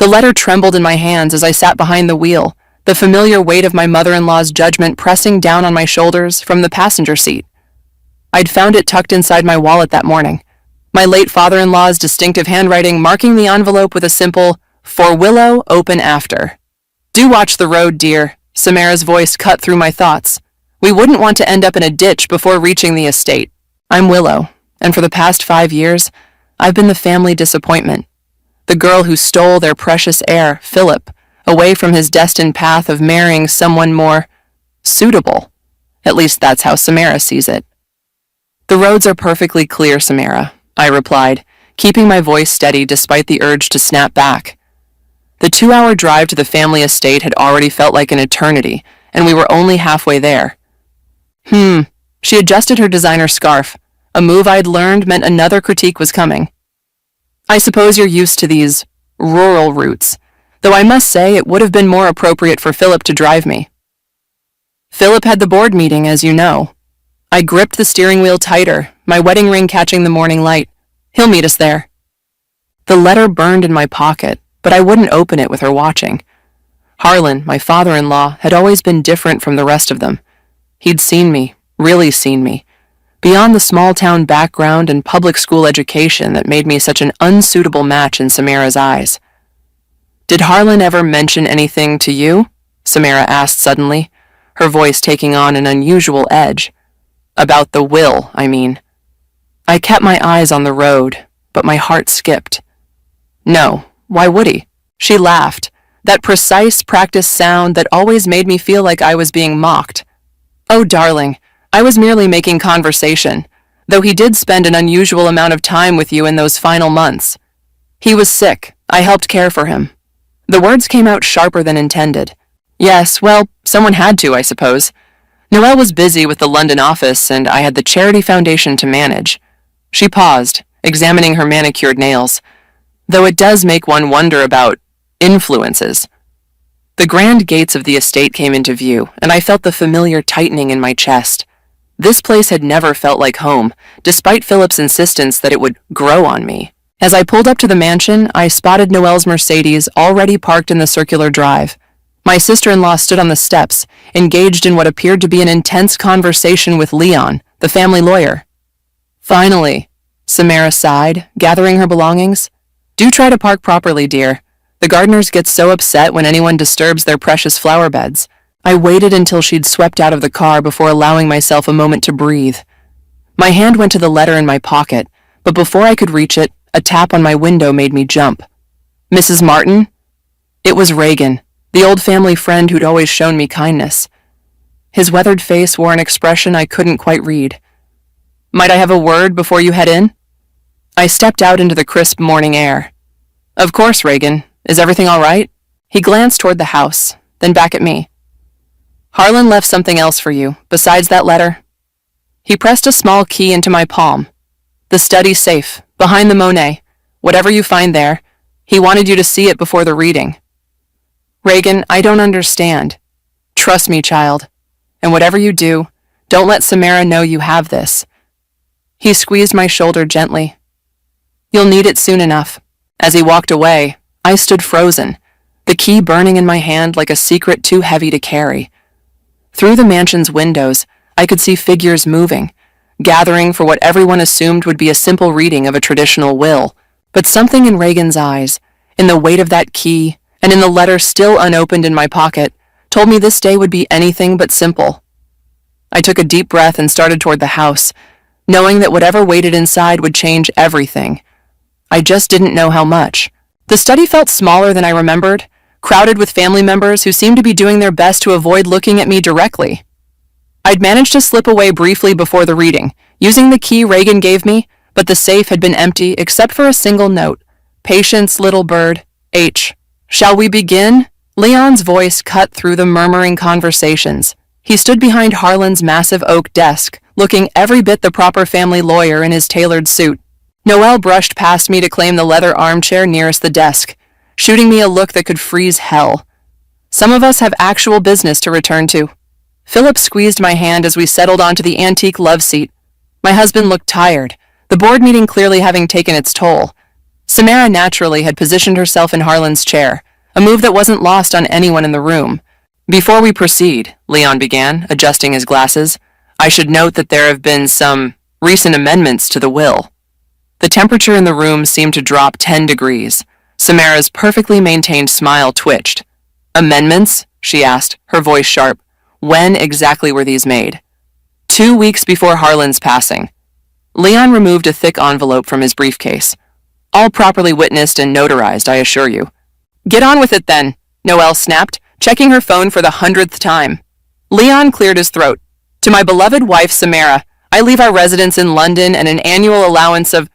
The letter trembled in my hands as I sat behind the wheel, the familiar weight of my mother-in-law's judgment pressing down on my shoulders from the passenger seat. I'd found it tucked inside my wallet that morning, my late father-in-law's distinctive handwriting marking the envelope with a simple, "For Willow, open after." "Do watch the road, dear," Samara's voice cut through my thoughts. "We wouldn't want to end up in a ditch before reaching the estate. I'm Willow, and for the past 5 years, I've been the family disappointment. The girl who stole their precious heir, Philip, away from his destined path of marrying someone more suitable. At least that's how Samara sees it." "The roads are perfectly clear, Samara," I replied, keeping my voice steady despite the urge to snap back. The 2-hour drive to the family estate had already felt like an eternity, and we were only halfway there. She adjusted her designer scarf, a move I'd learned meant another critique was coming. "I suppose you're used to these rural routes, though I must say it would have been more appropriate for Philip to drive me." "Philip had the board meeting, as you know." I gripped the steering wheel tighter, my wedding ring catching the morning light. "He'll meet us there." The letter burned in my pocket, but I wouldn't open it with her watching. Harlan, my father-in-law, had always been different from the rest of them. He'd seen me, really seen me, beyond the small-town background and public school education that made me such an unsuitable match in Samara's eyes. "Did Harlan ever mention anything to you?" Samara asked suddenly, her voice taking on an unusual edge. "About the will, I mean." I kept my eyes on the road, but my heart skipped. "No, why would he?" She laughed, that precise, practiced sound that always made me feel like I was being mocked. "Oh, darling, I was merely making conversation, though he did spend an unusual amount of time with you in those final months. He was sick. I helped care for him." The words came out sharper than intended. "Yes, well, someone had to, I suppose. Noelle was busy with the London office, and I had the charity foundation to manage." She paused, examining her manicured nails. "Though it does make one wonder about influences." The grand gates of the estate came into view, and I felt the familiar tightening in my chest. This place had never felt like home, despite Philip's insistence that it would grow on me. As I pulled up to the mansion, I spotted Noelle's Mercedes already parked in the circular drive. My sister-in-law stood on the steps, engaged in what appeared to be an intense conversation with Leon, the family lawyer. "Finally," Samara sighed, gathering her belongings. "Do try to park properly, dear. The gardeners get so upset when anyone disturbs their precious flower beds." I waited until she'd swept out of the car before allowing myself a moment to breathe. My hand went to the letter in my pocket, but before I could reach it, a tap on my window made me jump. "Mrs. Martin?" It was Reagan, the old family friend who'd always shown me kindness. His weathered face wore an expression I couldn't quite read. "Might I have a word before you head in?" I stepped out into the crisp morning air. "Of course, Reagan. Is everything all right?" He glanced toward the house, then back at me. "Harlan left something else for you, besides that letter." He pressed a small key into my palm. "The study safe, behind the Monet. Whatever you find there, he wanted you to see it before the reading." "Reagan, I don't understand." "Trust me, child. And whatever you do, don't let Samara know you have this." He squeezed my shoulder gently. "You'll need it soon enough." As he walked away, I stood frozen, the key burning in my hand like a secret too heavy to carry. Through the mansion's windows, I could see figures moving, gathering for what everyone assumed would be a simple reading of a traditional will. But something in Reagan's eyes, in the weight of that key, and in the letter still unopened in my pocket, told me this day would be anything but simple. I took a deep breath and started toward the house, knowing that whatever waited inside would change everything. I just didn't know how much. The study felt smaller than I remembered, crowded with family members who seemed to be doing their best to avoid looking at me directly. I'd managed to slip away briefly before the reading, using the key Reagan gave me, but the safe had been empty except for a single note. "Patience, little bird, H. Shall we begin?" Leon's voice cut through the murmuring conversations. He stood behind Harlan's massive oak desk, looking every bit the proper family lawyer in his tailored suit. Noelle brushed past me to claim the leather armchair nearest the desk, shooting me a look that could freeze hell. "Some of us have actual business to return to." Philip squeezed my hand as we settled onto the antique love seat. My husband looked tired, the board meeting clearly having taken its toll. Samara naturally had positioned herself in Harlan's chair, a move that wasn't lost on anyone in the room. Before we proceed, Leon began, adjusting his glasses, I should note that there have been some recent amendments to the will. The temperature in the room seemed to drop 10 degrees. Samara's perfectly maintained smile twitched. Amendments? She asked, her voice sharp. When exactly were these made? 2 weeks before Harlan's passing. Leon removed a thick envelope from his briefcase. All properly witnessed and notarized, I assure you. Get on with it then, Noelle snapped, checking her phone for the 100th time. Leon cleared his throat. To my beloved wife, Samara, I leave our residence in London and an annual allowance of...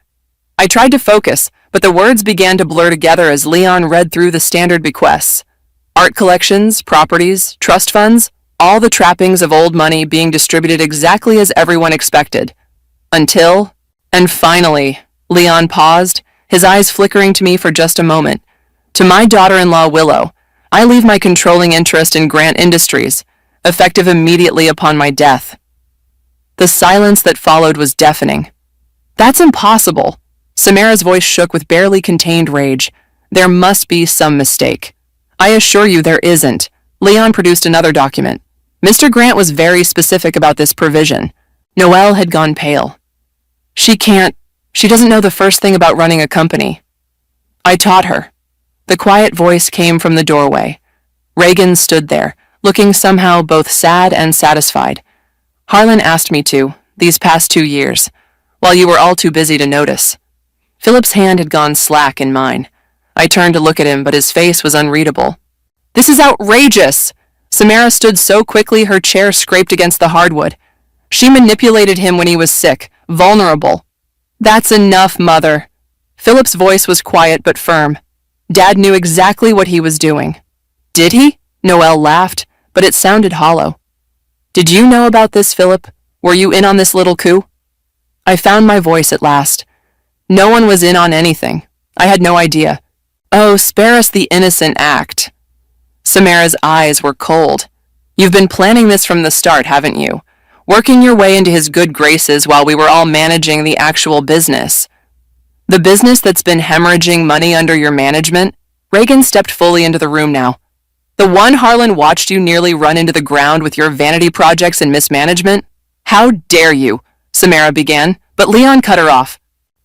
I tried to focus, but the words began to blur together as Leon read through the standard bequests. Art collections, properties, trust funds, all the trappings of old money being distributed exactly as everyone expected. Until... And finally, Leon paused, his eyes flickering to me for just a moment. To my daughter-in-law, Willow, I leave my controlling interest in Grant Industries, effective immediately upon my death. The silence that followed was deafening. That's impossible. Samara's voice shook with barely contained rage. There must be some mistake. I assure you there isn't. Leon produced another document. Mr. Grant was very specific about this provision. Noelle had gone pale. She doesn't know the first thing about running a company. I taught her. The quiet voice came from the doorway. Reagan stood there, looking somehow both sad and satisfied. Harlan asked me to, these past 2 years, while you were all too busy to notice. Philip's hand had gone slack in mine. I turned to look at him, but his face was unreadable. This is outrageous! Samara stood so quickly her chair scraped against the hardwood. She manipulated him when he was sick, vulnerable. That's enough, Mother. Philip's voice was quiet but firm. Dad knew exactly what he was doing. Did he? Noelle laughed, but it sounded hollow. Did you know about this, Philip? Were you in on this little coup? I found my voice at last. No one was in on anything. I had no idea. Oh, spare us the innocent act. Samara's eyes were cold. You've been planning this from the start, haven't you? Working your way into his good graces while we were all managing the actual business. The business that's been hemorrhaging money under your management? Reagan stepped fully into the room now. The one Harlan watched you nearly run into the ground with your vanity projects and mismanagement? How dare you? Samara began, but Leon cut her off.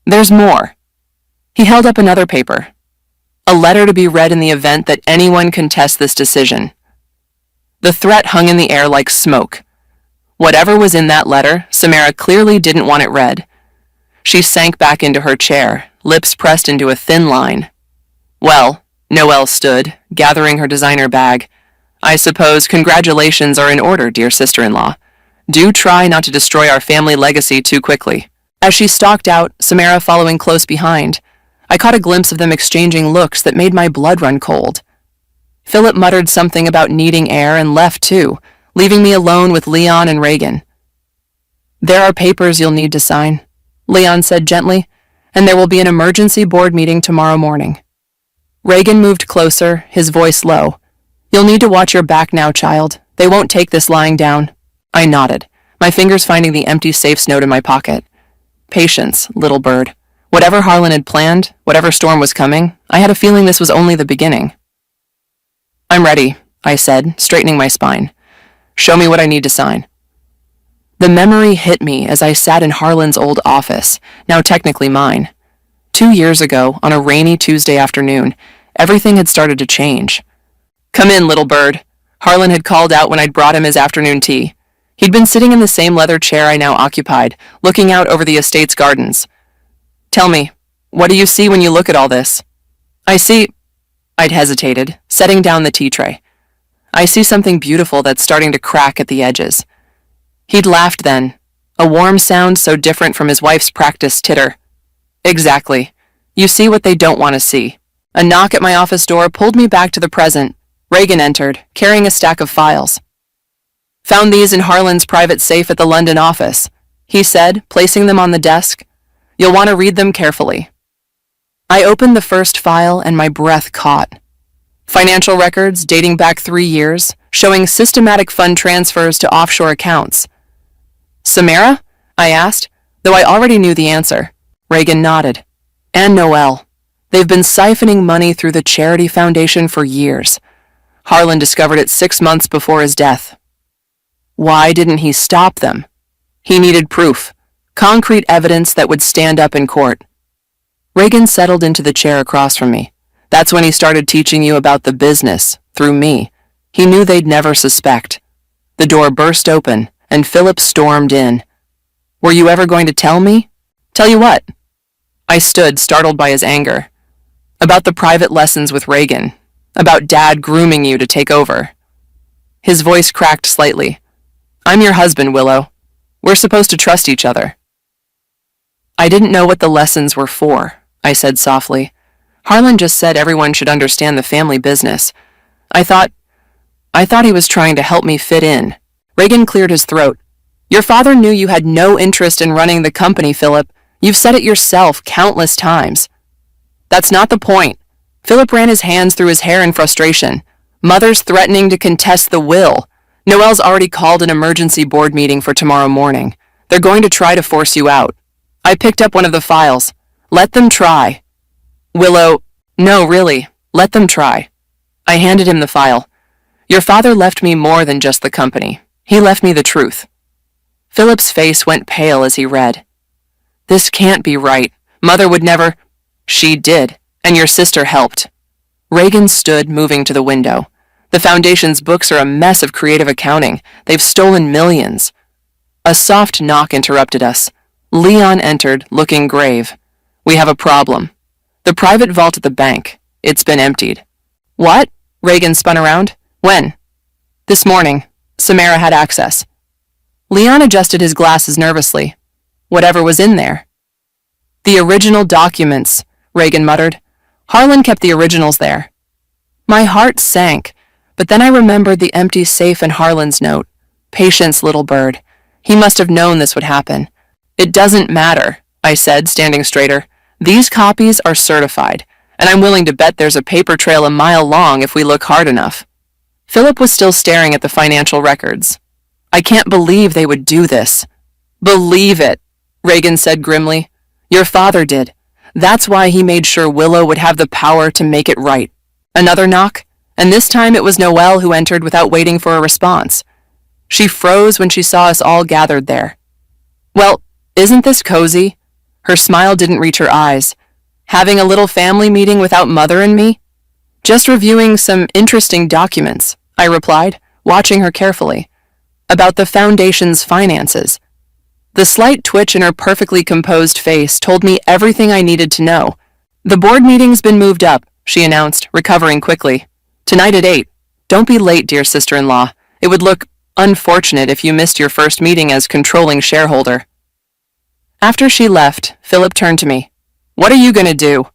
There's more. He held up another paper. A letter to be read in the event that anyone contests this decision. The threat hung in the air like smoke. Whatever was in that letter, Samara clearly didn't want it read. She sank back into her chair, lips pressed into a thin line. Well, Noelle stood, gathering her designer bag. I suppose congratulations are in order, dear sister-in-law. Do try not to destroy our family legacy too quickly. As she stalked out, Samara following close behind, I caught a glimpse of them exchanging looks that made my blood run cold. Philip muttered something about needing air and left too, leaving me alone with Leon and Reagan. There are papers you'll need to sign, Leon said gently, and there will be an emergency board meeting tomorrow morning. Reagan moved closer, his voice low. You'll need to watch your back now, child. They won't take this lying down. I nodded, my fingers finding the empty safes note in my pocket. Patience, little bird. Whatever Harlan had planned, whatever storm was coming, I had a feeling this was only the beginning. I'm ready, I said, straightening my spine. Show me what I need to sign. The memory hit me as I sat in Harlan's old office, now technically mine. 2 years ago, on a rainy Tuesday afternoon, everything had started to change. Come in, little bird. Harlan had called out when I'd brought him his afternoon tea. He'd been sitting in the same leather chair I now occupied, looking out over the estate's gardens. Tell me, what do you see when you look at all this? I see... I'd hesitated, setting down the tea tray. I see something beautiful that's starting to crack at the edges. He'd laughed then, a warm sound so different from his wife's practiced titter. Exactly. You see what they don't want to see. A knock at my office door pulled me back to the present. Reagan entered, carrying a stack of files. Found these in Harlan's private safe at the London office, he said, placing them on the desk. You'll want to read them carefully. I opened the first file and my breath caught. Financial records dating back 3 years, showing systematic fund transfers to offshore accounts. Samara? I asked, though I already knew the answer. Reagan nodded. And Noelle. They've been siphoning money through the charity foundation for years. Harlan discovered it 6 months before his death. Why didn't he stop them? He needed proof, concrete evidence that would stand up in court. Reagan settled into the chair across from me. That's when he started teaching you about the business, through me. He knew they'd never suspect. The door burst open, and Philip stormed in. Were you ever going to tell me? Tell you what? I stood, startled by his anger. About the private lessons with Reagan. About Dad grooming you to take over. His voice cracked slightly. I'm your husband, Willow. We're supposed to trust each other. I didn't know what the lessons were for, I said softly. Harlan just said everyone should understand the family business. I thought he was trying to help me fit in. Reagan cleared his throat. Your father knew you had no interest in running the company, Philip. You've said it yourself countless times. That's not the point. Philip ran his hands through his hair in frustration. Mother's threatening to contest the will. Noelle's already called an emergency board meeting for tomorrow morning. They're going to try to force you out. I picked up one of the files. Let them try. Willow, no, really, let them try. I handed him the file. Your father left me more than just the company. He left me the truth. Philip's face went pale as he read. This can't be right. Mother would never. She did, and your sister helped. Reagan stood, moving to the window. The foundation's books are a mess of creative accounting. They've stolen millions. A soft knock interrupted us. Leon entered, looking grave. We have a problem. The private vault at the bank. It's been emptied. What? Reagan spun around. When? This morning. Samara had access. Leon adjusted his glasses nervously. Whatever was in there. The original documents, Reagan muttered. Harlan kept the originals there. My heart sank, but then I remembered the empty safe and Harlan's note. Patience, little bird. He must have known this would happen. It doesn't matter, I said, standing straighter. These copies are certified, and I'm willing to bet there's a paper trail a mile long if we look hard enough. Philip was still staring at the financial records. I can't believe they would do this. Believe it, Reagan said grimly. Your father did. That's why he made sure Willow would have the power to make it right. Another knock, and this time it was Noelle who entered without waiting for a response. She froze when she saw us all gathered there. Well, isn't this cozy? Her smile didn't reach her eyes. Having a little family meeting without Mother and me? Just reviewing some interesting documents, I replied, watching her carefully. About the foundation's finances. The slight twitch in her perfectly composed face told me everything I needed to know. The board meeting's been moved up, she announced, recovering quickly. Tonight at 8. Don't be late, dear sister-in-law. It would look unfortunate if you missed your first meeting as controlling shareholder. After she left, Philip turned to me. What are you going to do?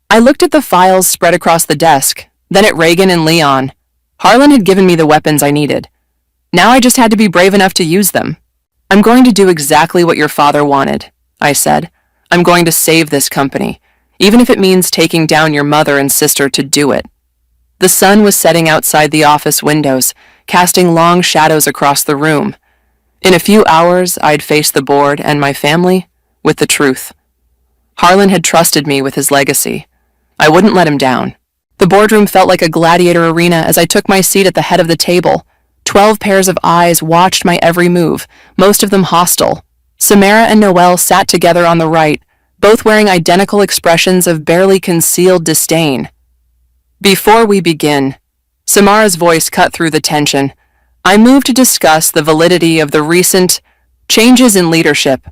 I looked at the files spread across the desk, then at Reagan and Leon. Harlan had given me the weapons I needed. Now I just had to be brave enough to use them. I'm going to do exactly what your father wanted, I said. I'm going to save this company, even if it means taking down your mother and sister to do it. The sun was setting outside the office windows, casting long shadows across the room. In a few hours, I'd face the board and my family with the truth. Harlan had trusted me with his legacy. I wouldn't let him down. The boardroom felt like a gladiator arena as I took my seat at the head of the table. 12 pairs of eyes watched my every move, most of them hostile. Samara and Noelle sat together on the right, both wearing identical expressions of barely concealed disdain. Before we begin, Samara's voice cut through the tension. I move to discuss the validity of the recent changes in leadership.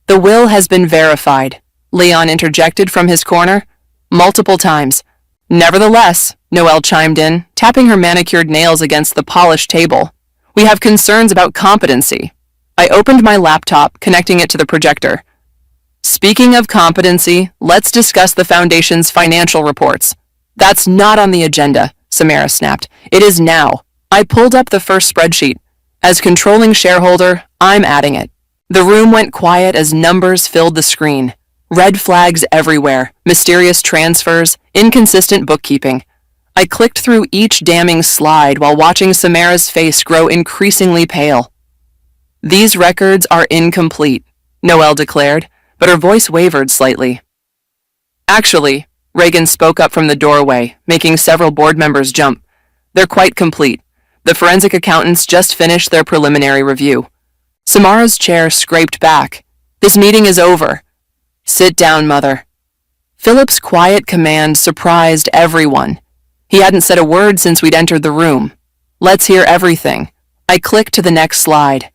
The will has been verified, Leon interjected from his corner, multiple times. Nevertheless, Noelle chimed in, tapping her manicured nails against the polished table. We have concerns about competency. I opened my laptop, connecting it to the projector. Speaking of competency, let's discuss the Foundation's financial reports. That's not on the agenda, Samara snapped. It is now. I pulled up the first spreadsheet. As controlling shareholder, I'm adding it. The room went quiet as numbers filled the screen. Red flags everywhere, mysterious transfers, inconsistent bookkeeping. I clicked through each damning slide while watching Samara's face grow increasingly pale. These records are incomplete, Noelle declared, but her voice wavered slightly. Actually, Reagan spoke up from the doorway, making several board members jump. They're quite complete. The forensic accountants just finished their preliminary review. Samara's chair scraped back. This meeting is over. Sit down, Mother. Philip's quiet command surprised everyone. He hadn't said a word since we'd entered the room. Let's hear everything. I clicked to the next slide.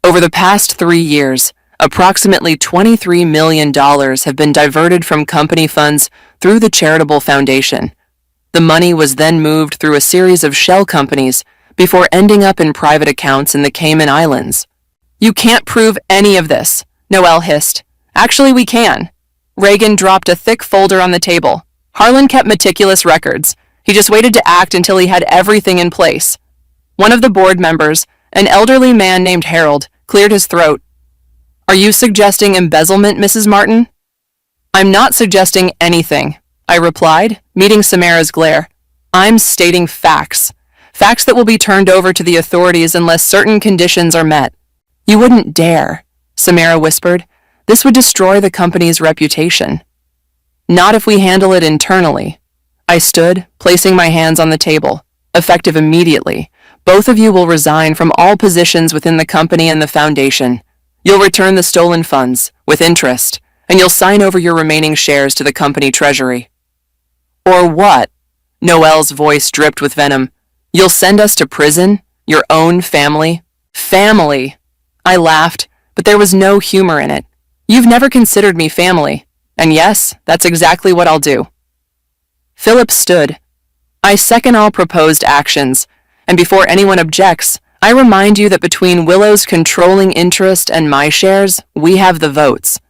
Over the past 3 years, approximately $23 million have been diverted from company funds through the charitable foundation. The money was then moved through a series of shell companies before ending up in private accounts in the Cayman Islands. You can't prove any of this, Noelle hissed. Actually, we can. Reagan dropped a thick folder on the table. Harlan kept meticulous records. He just waited to act until he had everything in place. One of the board members, an elderly man named Harold, cleared his throat. Are you suggesting embezzlement, Mrs. Martin? I'm not suggesting anything, I replied, meeting Samara's glare. I'm stating facts. Facts that will be turned over to the authorities unless certain conditions are met. You wouldn't dare, Samara whispered. This would destroy the company's reputation. Not if we handle it internally. I stood, placing my hands on the table. Effective immediately. Both of you will resign from all positions within the company and the foundation. You'll return the stolen funds, with interest, and you'll sign over your remaining shares to the company treasury. Or what? Noelle's voice dripped with venom. You'll send us to prison? Your own family? Family! I laughed, but there was no humor in it. You've never considered me family, and yes, that's exactly what I'll do. Philip stood. I second all proposed actions, and before anyone objects, I remind you that between Willow's controlling interest and my shares, we have the votes.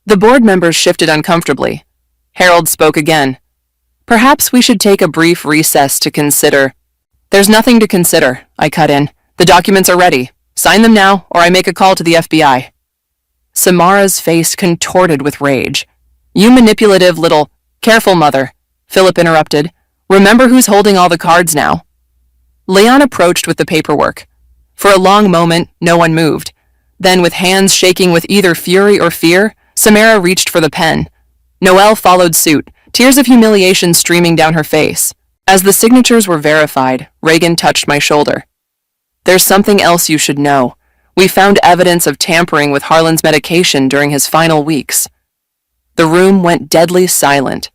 The board members shifted uncomfortably. Harold spoke again. Perhaps we should take a brief recess to consider. There's nothing to consider, I cut in. The documents are ready. Sign them now, or I make a call to the FBI. Samara's face contorted with rage. You manipulative little... Careful, Mother, Philip interrupted. Remember who's holding all the cards now. Leon approached with the paperwork. For a long moment, no one moved. Then, with hands shaking with either fury or fear, Samara reached for the pen. Noelle followed suit, tears of humiliation streaming down her face. As the signatures were verified, Reagan touched my shoulder. There's something else you should know. We found evidence of tampering with Harlan's medication during his final weeks. The room went deadly silent.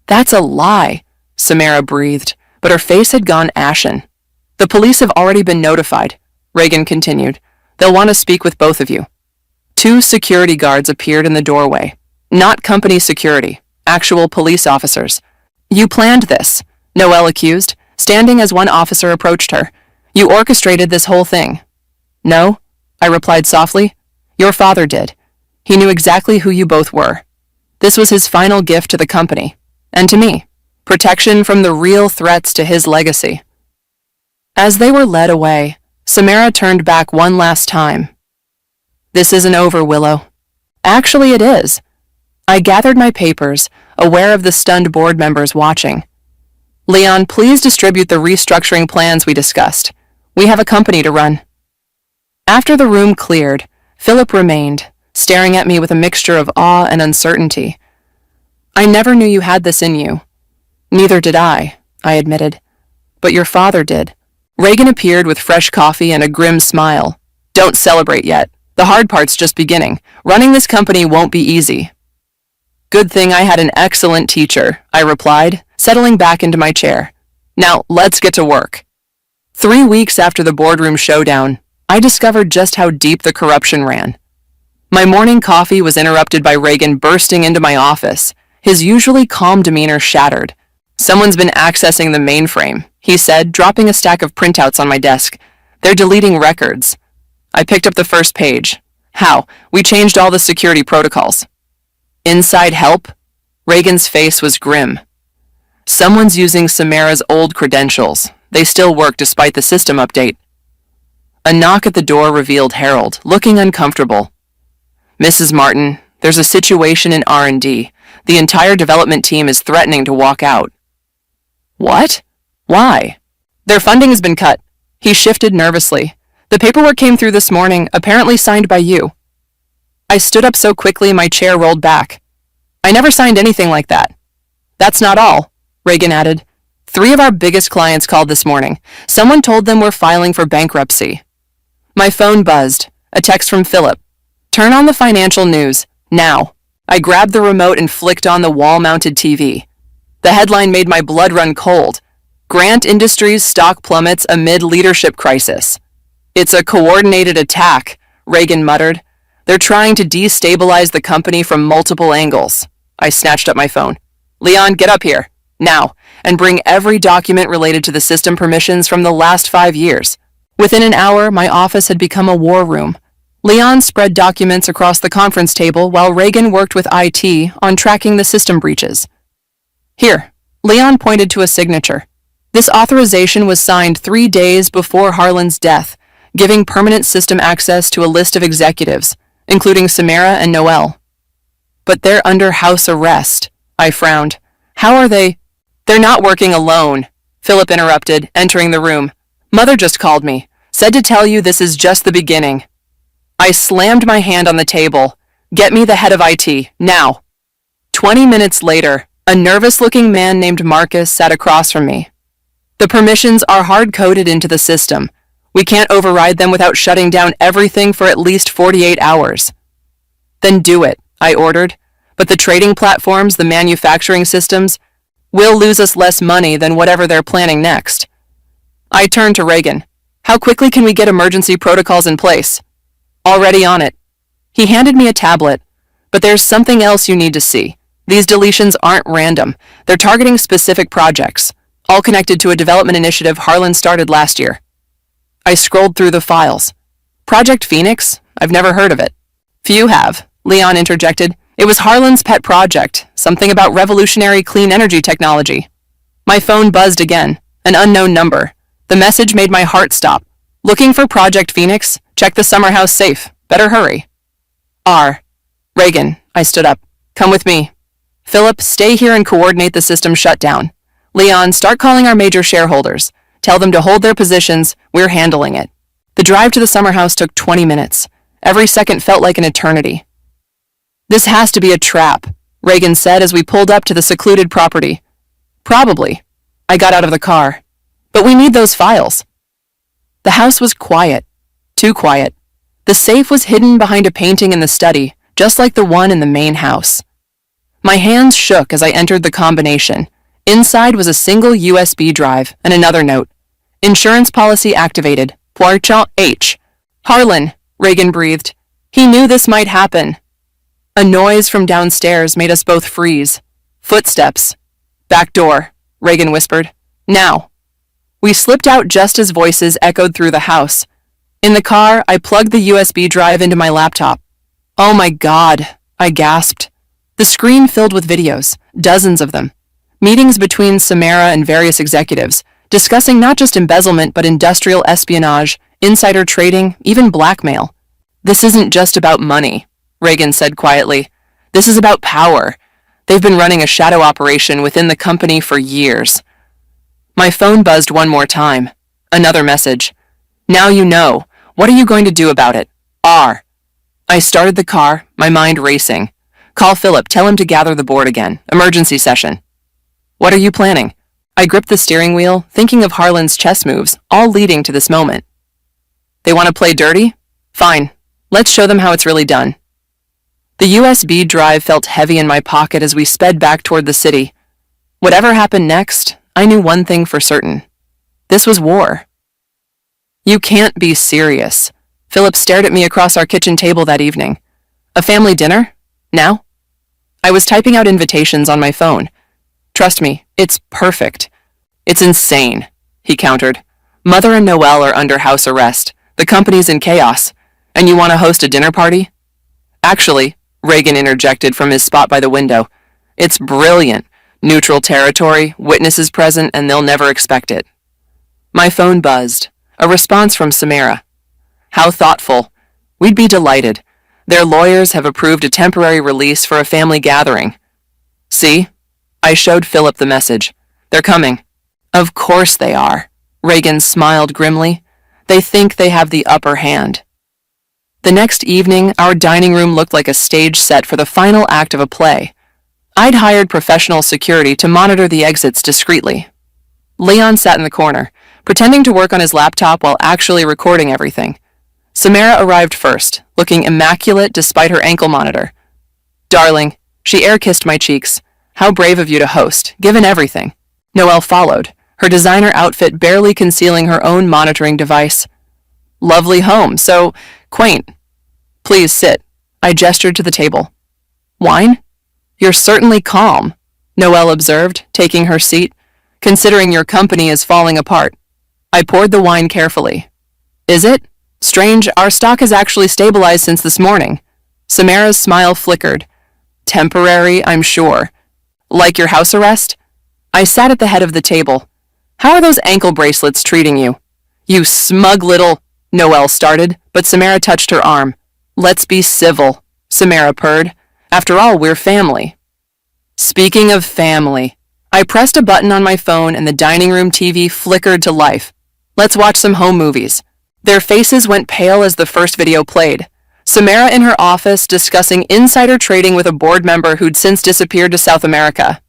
That's a lie, Samara breathed, but her face had gone ashen. The police have already been notified, Reagan continued. They'll want to speak with both of you. 2 security guards appeared in the doorway. Not company security, actual police officers. You planned this, Noelle accused, standing as one officer approached her. You orchestrated this whole thing. No, I replied softly. Your father did. He knew exactly who you both were. This was his final gift to the company, and to me. Protection from the real threats to his legacy. As they were led away, Samara turned back one last time. This isn't over, Willow. Actually, it is. I gathered my papers, aware of the stunned board members watching. Leon, please distribute the restructuring plans we discussed. We have a company to run. After the room cleared, Philip remained, staring at me with a mixture of awe and uncertainty. I never knew you had this in you. Neither did I admitted. But your father did. Reagan appeared with fresh coffee and a grim smile. Don't celebrate yet. The hard part's just beginning. Running this company won't be easy. Good thing I had an excellent teacher, I replied, settling back into my chair. Now, let's get to work. 3 weeks after the boardroom showdown, I discovered just how deep the corruption ran. My morning coffee was interrupted by Reagan bursting into my office, his usually calm demeanor shattered. Someone's been accessing the mainframe, he said, dropping a stack of printouts on my desk. They're deleting records. I picked up the first page. How? We changed all the security protocols. Inside help? Reagan's face was grim. Someone's using Samara's old credentials. They still work despite the system update. A knock at the door revealed Harold, looking uncomfortable. Mrs. Martin, there's a situation in R&D. The entire development team is threatening to walk out. What? Why? Their funding has been cut. He shifted nervously. The paperwork came through this morning, apparently signed by you. I stood up so quickly my chair rolled back. I never signed anything like that. That's not all, Reagan added. 3 of our biggest clients called this morning. Someone told them we're filing for bankruptcy. My phone buzzed. A text from Philip. Turn on the financial news, now. I grabbed the remote and flicked on the wall-mounted TV. The headline made my blood run cold. Grant Industries stock plummets amid leadership crisis. It's a coordinated attack, Reagan muttered. They're trying to destabilize the company from multiple angles. I snatched up my phone. Leon, get up here, now, and bring every document related to the system permissions from the last 5 years. Within an hour, my office had become a war room. Leon spread documents across the conference table while Reagan worked with IT on tracking the system breaches. Here, Leon pointed to a signature. This authorization was signed 3 days before Harlan's death, giving permanent system access to a list of executives, including Samara and Noel. But they're under house arrest, I frowned. How are they? They're not working alone, Philip interrupted, entering the room. Mother just called me, said to tell you this is just the beginning. I slammed my hand on the table. Get me the head of IT, now. 20 minutes later, a nervous-looking man named Marcus sat across from me. The permissions are hard-coded into the system. We can't override them without shutting down everything for at least 48 hours. Then do it, I ordered. But the trading platforms, the manufacturing systems, will lose us less money than whatever they're planning next. I turned to Reagan. How quickly can we get emergency protocols in place? Already on it. He handed me a tablet. But there's something else you need to see. These deletions aren't random. They're targeting specific projects, all connected to a development initiative Harlan started last year. I scrolled through the files. Project Phoenix? I've never heard of it. Few have, Leon interjected. It was Harlan's pet project, something about revolutionary clean energy technology. My phone buzzed again, an unknown number. The message made my heart stop. Looking for Project Phoenix? Check the summer house safe. Better hurry. Reagan, I stood up. Come with me. Philip, stay here and coordinate the system shutdown. Leon, start calling our major shareholders. Tell them to hold their positions. We're handling it. The drive to the summer house took 20 minutes. Every second felt like an eternity. This has to be a trap, Reagan said as we pulled up to the secluded property. Probably. I got out of the car. But we need those files. The house was quiet. Too quiet. The safe was hidden behind a painting in the study, just like the one in the main house. My hands shook as I entered the combination. Inside was a single USB drive and another note. Insurance policy activated. Poirchant H. Harlan, Reagan breathed. He knew this might happen. A noise from downstairs made us both freeze. Footsteps. Back door, Reagan whispered. Now. We slipped out just as voices echoed through the house. In the car, I plugged the USB drive into my laptop. Oh my God, I gasped. The screen filled with videos, dozens of them. Meetings between Samara and various executives, discussing not just embezzlement but industrial espionage, insider trading, even blackmail. This isn't just about money, Reagan said quietly. This is about power. They've been running a shadow operation within the company for years. My phone buzzed one more time. Another message. Now you know. What are you going to do about it? R. I started the car, my mind racing. Call Philip, tell him to gather the board again. Emergency session. What are you planning? I gripped the steering wheel, thinking of Harlan's chess moves, all leading to this moment. They want to play dirty? Fine. Let's show them how it's really done. The USB drive felt heavy in my pocket as we sped back toward the city. Whatever happened next, I knew one thing for certain. This was war. You can't be serious. Philip stared at me across our kitchen table that evening. A family dinner? Now? I was typing out invitations on my phone. Trust me, it's perfect. It's insane, he countered. Mother and Noel are under house arrest. The company's in chaos. And you want to host a dinner party? Actually, Reagan interjected from his spot by the window. It's brilliant. Neutral territory, witnesses present, and they'll never expect it. My phone buzzed. A response from Samara. How thoughtful. We'd be delighted. Their lawyers have approved a temporary release for a family gathering. See? I showed Philip the message. They're coming. Of course they are. Reagan smiled grimly. They think they have the upper hand. The next evening, our dining room looked like a stage set for the final act of a play. I'd hired professional security to monitor the exits discreetly. Leon sat in the corner, pretending to work on his laptop while actually recording everything. Samara arrived first, looking immaculate despite her ankle monitor. "Darling," she air-kissed my cheeks. "How brave of you to host, given everything." Noelle followed, her designer outfit barely concealing her own monitoring device. "Lovely home, so quaint. Please sit." I gestured to the table. "Wine?" "You're certainly calm," Noelle observed, taking her seat, "considering your company is falling apart." I poured the wine carefully. "Is it? Strange, our stock has actually stabilized since this morning." Samara's smile flickered. "Temporary, I'm sure. Like your house arrest?" I sat at the head of the table. "How are those ankle bracelets treating you?" "You smug little—" Noelle started, but Samara touched her arm. "Let's be civil," Samara purred. "After all, we're family." Speaking of family, I pressed a button on my phone and the dining room TV flickered to life. "Let's watch some home movies." Their faces went pale as the first video played. Samara in her office discussing insider trading with a board member who'd since disappeared to South America.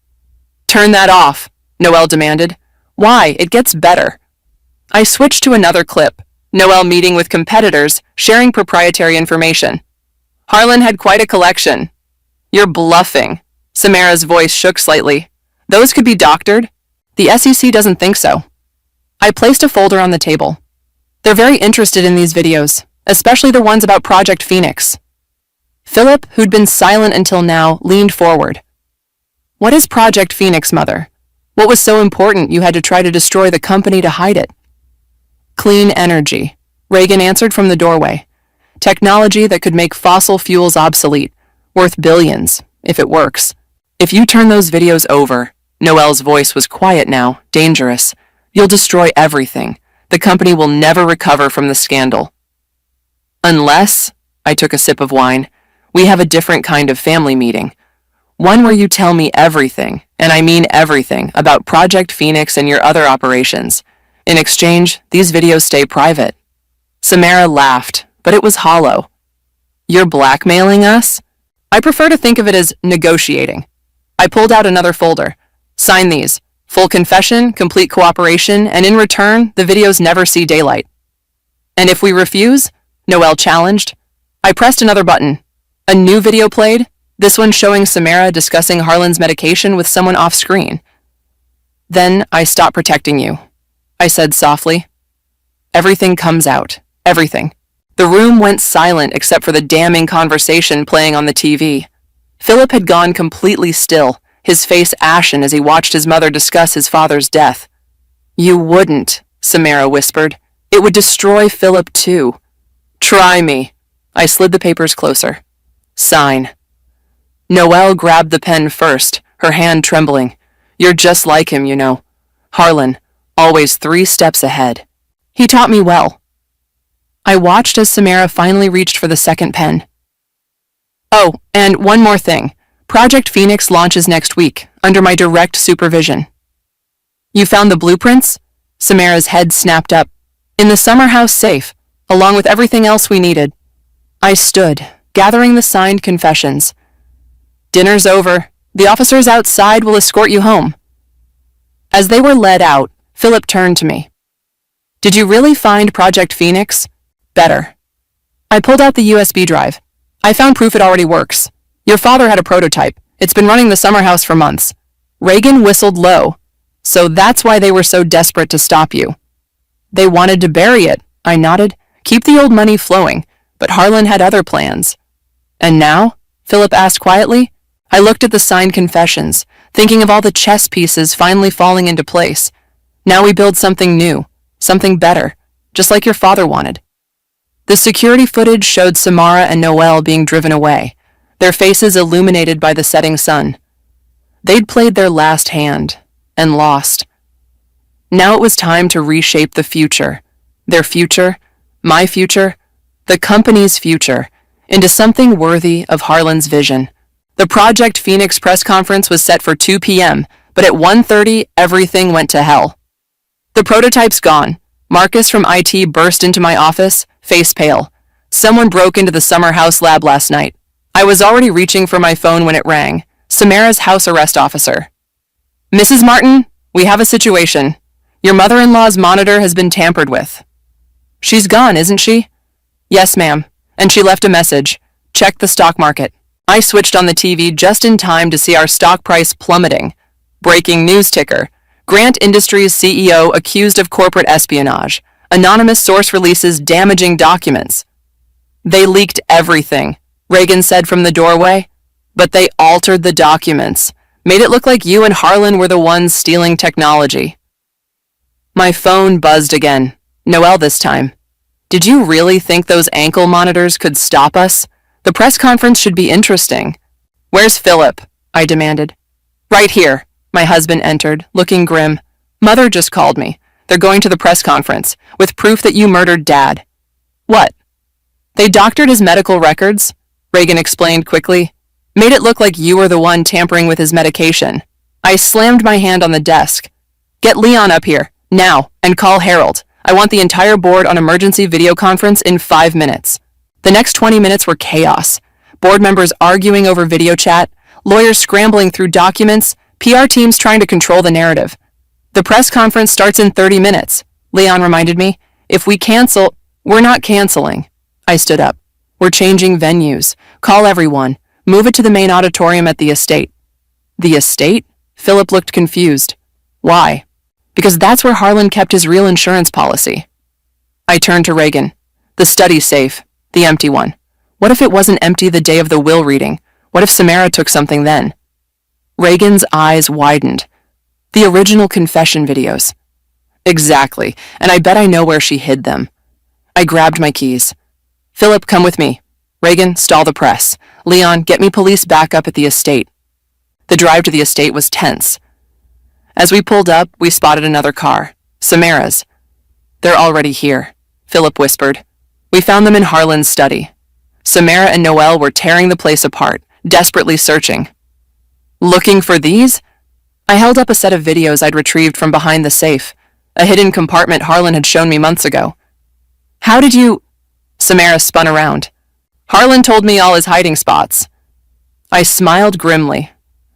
"Turn that off," Noelle demanded. "Why? It gets better." I switched to another clip. Noelle meeting with competitors, sharing proprietary information. "Harlan had quite a collection." "You're bluffing." Samara's voice shook slightly. "Those could be doctored." "The SEC doesn't think so." I placed a folder on the table. "They're very interested in these videos, especially the ones about Project Phoenix." Philip, who'd been silent until now, leaned forward. "What is Project Phoenix, Mother? What was so important you had to try to destroy the company to hide it?" "Clean energy," Reagan answered from the doorway. "Technology that could make fossil fuels obsolete, worth billions, if it works. If you turn those videos over," Noelle's voice was quiet now, dangerous, "you'll destroy everything. The company will never recover from the scandal." "Unless," I took a sip of wine, "we have a different kind of family meeting. One where you tell me everything, and I mean everything, about Project Phoenix and your other operations. In exchange, these videos stay private." Samara laughed, but it was hollow. "You're blackmailing us?" "I prefer to think of it as negotiating." I pulled out another folder. "Sign these. Full confession, complete cooperation, and in return, the videos never see daylight." "And if we refuse?" Noelle challenged. I pressed another button. A new video played, this one showing Samara discussing Harlan's medication with someone off-screen. "Then I stop protecting you," I said softly. "Everything comes out. Everything." The room went silent except for the damning conversation playing on the TV. Philip had gone completely still, his face ashen as he watched his mother discuss his father's death. "You wouldn't," Samara whispered. "It would destroy Philip too." "Try me." I slid the papers closer. "Sign." Noelle grabbed the pen first, her hand trembling. "You're just like him, you know. Harlan, always 3 steps ahead. He taught me well." I watched as Samara finally reached for the second pen. "Oh, and one more thing. Project Phoenix launches next week, under my direct supervision." "You found the blueprints?" Samara's head snapped up. "In the summer house safe, along with everything else we needed." I stood, gathering the signed confessions. "Dinner's over. The officers outside will escort you home." As they were led out, Philip turned to me. "Did you really find Project Phoenix?" "Better." I pulled out the USB drive. "I found proof it already works. Your father had a prototype. It's been running the summer house for months." Reagan whistled low. "So that's why they were so desperate to stop you." "They wanted to bury it," I nodded. "Keep the old money flowing, but Harlan had other plans." "And now?" Philip asked quietly. I looked at the signed confessions, thinking of all the chess pieces finally falling into place. "Now we build something new, something better, just like your father wanted." The security footage showed Samara and Noelle being driven away, their faces illuminated by the setting sun. They'd played their last hand, and lost. Now it was time to reshape the future. Their future, my future, the company's future, into something worthy of Harlan's vision. The Project Phoenix press conference was set for 2 p.m., but at 1:30, everything went to hell. "The prototype's gone." Marcus from IT burst into my office, face pale. "Someone broke into the summer house lab last night." I was already reaching for my phone when it rang. Samara's house arrest officer. Mrs. Martin, we have a situation. Your mother-in-law's monitor has been tampered with. She's gone, isn't she? Yes, ma'am. And she left a message. Check the stock market. I switched on the TV just in time to see our stock price plummeting. Breaking news ticker. Grant Industries CEO accused of corporate espionage. Anonymous source releases damaging documents. They leaked everything, Reagan said from the doorway. But they altered the documents. Made it look like you and Harlan were the ones stealing technology. My phone buzzed again. Noelle this time. Did you really think those ankle monitors could stop us? The press conference should be interesting. Where's Philip? I demanded. Right here. My husband entered, looking grim. Mother just called me. They're going to the press conference, with proof that you murdered Dad. What? They doctored his medical records, Reagan explained quickly. Made it look like you were the one tampering with his medication. I slammed my hand on the desk. Get Leon up here, now, and call Harold. I want the entire board on emergency video conference in 5 minutes. The next 20 minutes were chaos. Board members arguing over video chat, lawyers scrambling through documents, PR teams trying to control the narrative. The press conference starts in 30 minutes, Leon reminded me. If we cancel, we're not canceling. I stood up. We're changing venues. Call everyone. Move it to the main auditorium at the estate. The estate? Philip looked confused. Why? Because that's where Harlan kept his real insurance policy. I turned to Reagan. The study safe. The empty one. What if it wasn't empty the day of the will reading? What if Samara took something then? Reagan's eyes widened. The original confession videos. Exactly, and I bet I know where she hid them. I grabbed my keys. Philip, come with me. Reagan, stall the press. Leon, get me police backup at the estate. The drive to the estate was tense. As we pulled up, we spotted another car. Samara's. They're already here, Philip whispered. We found them in Harlan's study. Samara and Noelle were tearing the place apart, desperately searching. Looking for these? I held up a set of videos I'd retrieved from behind the safe, a hidden compartment Harlan had shown me months ago. How did you... Samara spun around. Harlan told me all his hiding spots. I smiled grimly.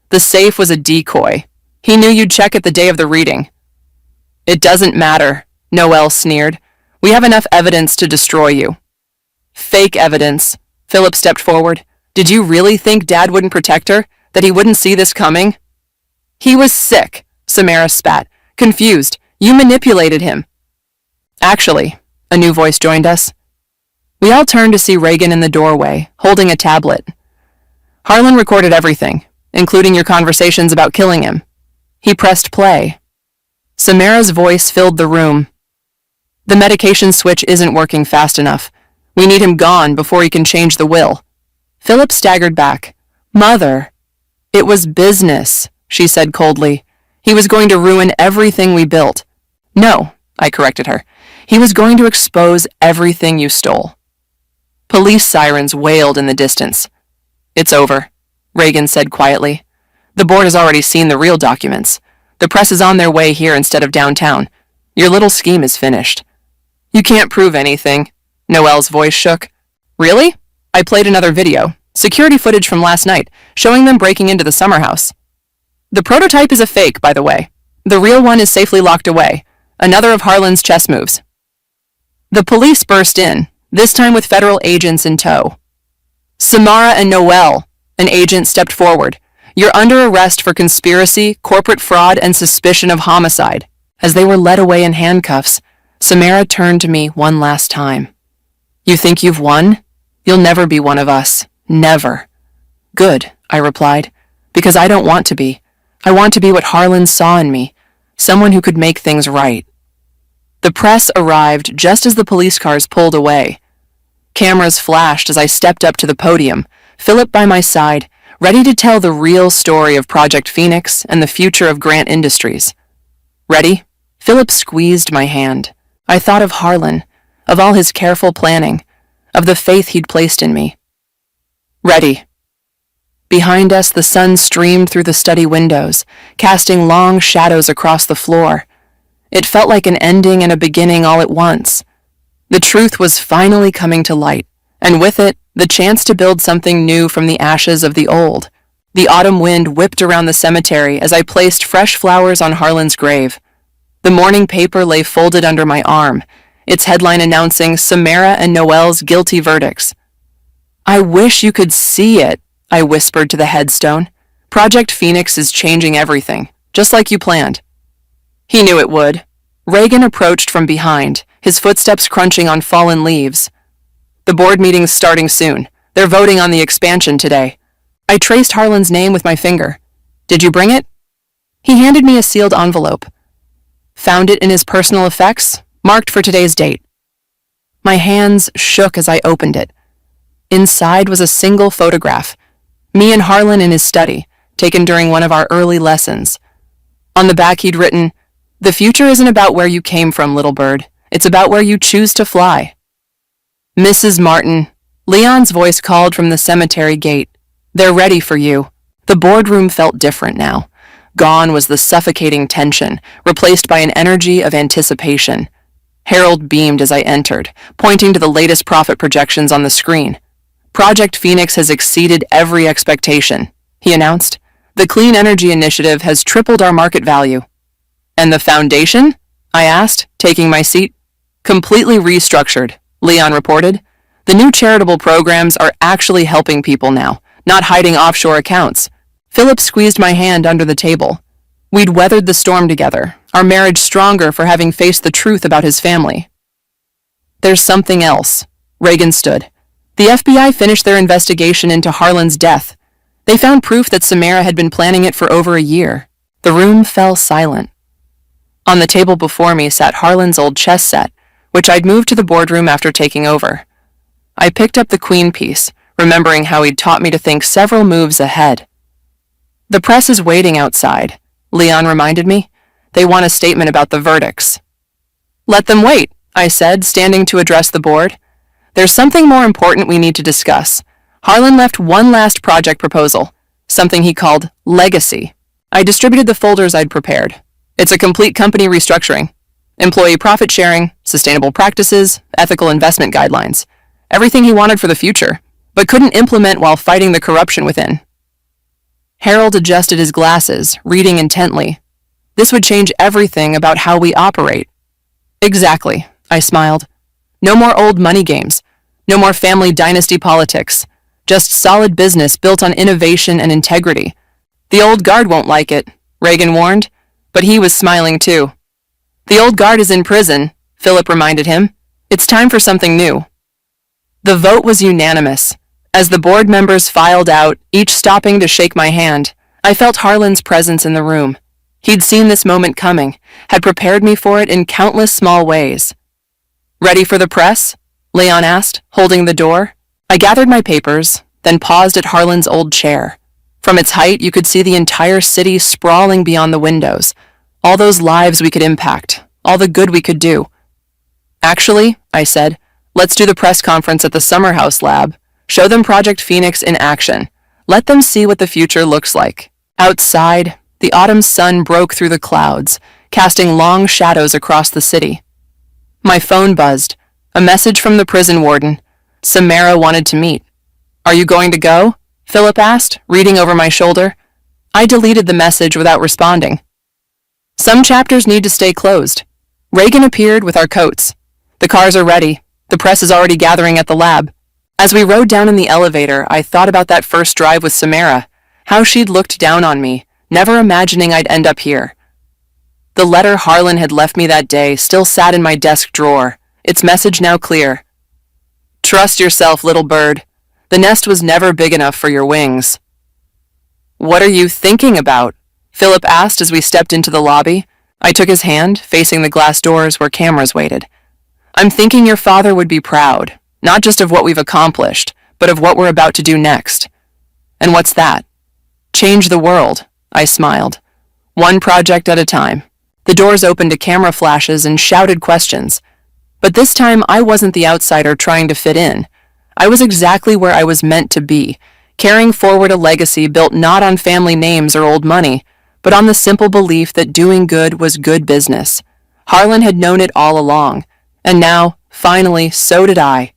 The safe was a decoy. He knew you'd check it the day of the reading. It doesn't matter, Noelle sneered. We have enough evidence to destroy you. Fake evidence. Philip stepped forward. Did you really think Dad wouldn't protect her? That he wouldn't see this coming? He was sick, Samara spat. Confused. You manipulated him. Actually, a new voice joined us. We all turned to see Reagan in the doorway, holding a tablet. Harlan recorded everything, including your conversations about killing him. He pressed play. Samara's voice filled the room. The medication switch isn't working fast enough. We need him gone before he can change the will. Philip staggered back. Mother. It was business, she said coldly. He was going to ruin everything we built. No, I corrected her. He was going to expose everything you stole. Police sirens wailed in the distance. It's over, Reagan said quietly. The board has already seen the real documents. The press is on their way here instead of downtown. Your little scheme is finished. You can't prove anything. Noelle's voice shook. Really? I played another video, security footage from last night, showing them breaking into the summer house. The prototype is a fake, by the way. The real one is safely locked away. Another of Harlan's chess moves. The police burst in, this time with federal agents in tow. Samara and Noelle, an agent stepped forward. You're under arrest for conspiracy, corporate fraud, and suspicion of homicide. As they were led away in handcuffs, Samara turned to me one last time. You think you've won? You'll never be one of us. Never. Good, I replied, because I don't want to be. I want to be what Harlan saw in me, someone who could make things right. The press arrived just as the police cars pulled away. Cameras flashed as I stepped up to the podium, Philip by my side, ready to tell the real story of Project Phoenix and the future of Grant Industries. Ready? Philip squeezed my hand. I thought of Harlan, of all his careful planning, of the faith he'd placed in me. Ready. Behind us, the sun streamed through the study windows, casting long shadows across the floor. It felt like an ending and a beginning all at once. The truth was finally coming to light, and with it, the chance to build something new from the ashes of the old. The autumn wind whipped around the cemetery as I placed fresh flowers on Harlan's grave. The morning paper lay folded under my arm, its headline announcing Samara and Noel's guilty verdicts. "I wish you could see it," I whispered to the headstone. "Project Phoenix is changing everything, just like you planned." He knew it would. Reagan approached from behind, his footsteps crunching on fallen leaves. "The board meeting's starting soon. They're voting on the expansion today." I traced Harlan's name with my finger. "Did you bring it?" He handed me a sealed envelope. "Found it in his personal effects, marked for today's date." My hands shook as I opened it. Inside was a single photograph, me and Harlan in his study, taken during one of our early lessons. On the back he'd written, "The future isn't about where you came from, little bird. It's about where you choose to fly." "Mrs. Martin," Leon's voice called from the cemetery gate. "They're ready for you." The boardroom felt different now. Gone was the suffocating tension, replaced by an energy of anticipation. Harold beamed as I entered, pointing to the latest profit projections on the screen. "Project Phoenix has exceeded every expectation," he announced. "The Clean Energy Initiative has tripled our market value." "And the foundation?" I asked, taking my seat. "Completely restructured," Leon reported. "The new charitable programs are actually helping people now, not hiding offshore accounts." Philip squeezed my hand under the table. We'd weathered the storm together, our marriage stronger for having faced the truth about his family. "There's something else." Reagan stood. "The FBI finished their investigation into Harlan's death. They found proof that Samara had been planning it for over a year." The room fell silent. On the table before me sat Harlan's old chess set, which I'd moved to the boardroom after taking over. I picked up the queen piece, remembering how he'd taught me to think several moves ahead. "The press is waiting outside," Leon reminded me. "They want a statement about the verdicts." "Let them wait," I said, standing to address the board. "There's something more important we need to discuss." Harlan left one last project proposal, something he called legacy. I distributed the folders I'd prepared. "It's a complete company restructuring. Employee profit sharing, sustainable practices, ethical investment guidelines. Everything he wanted for the future, but couldn't implement while fighting the corruption within." Harold adjusted his glasses, reading intently. "This would change everything about how we operate." "Exactly," I smiled. "No more old money games. No more family dynasty politics. Just solid business built on innovation and integrity." "The old guard won't like it," Reagan warned, but he was smiling too. "The old guard is in prison," Philip reminded him. "It's time for something new." The vote was unanimous. As the board members filed out, each stopping to shake my hand, I felt Harlan's presence in the room. He'd seen this moment coming, had prepared me for it in countless small ways. "Ready for the press?" Leon asked, holding the door. I gathered my papers, then paused at Harlan's old chair. From its height, you could see the entire city sprawling beyond the windows, all those lives we could impact, all the good we could do. "Actually," I said, "let's do the press conference at the Summer House Lab. Show them Project Phoenix in action. Let them see what the future looks like." Outside, the autumn sun broke through the clouds, casting long shadows across the city. My phone buzzed. A message from the prison warden. Samara wanted to meet. "Are you going to go?" Philip asked, reading over my shoulder. I deleted the message without responding. "Some chapters need to stay closed." Reagan appeared with our coats. "The cars are ready. The press is already gathering at the lab." As we rode down in the elevator, I thought about that first drive with Samara, how she'd looked down on me, never imagining I'd end up here. The letter Harlan had left me that day still sat in my desk drawer, its message now clear. "Trust yourself, little bird. The nest was never big enough for your wings." "What are you thinking about?" Philip asked as we stepped into the lobby. I took his hand, facing the glass doors where cameras waited. "I'm thinking your father would be proud. Not just of what we've accomplished, but of what we're about to do next." "And what's that?" "Change the world," I smiled. "One project at a time." The doors opened to camera flashes and shouted questions. But this time I wasn't the outsider trying to fit in. I was exactly where I was meant to be, carrying forward a legacy built not on family names or old money, but on the simple belief that doing good was good business. Harlan had known it all along, and now, finally, so did I.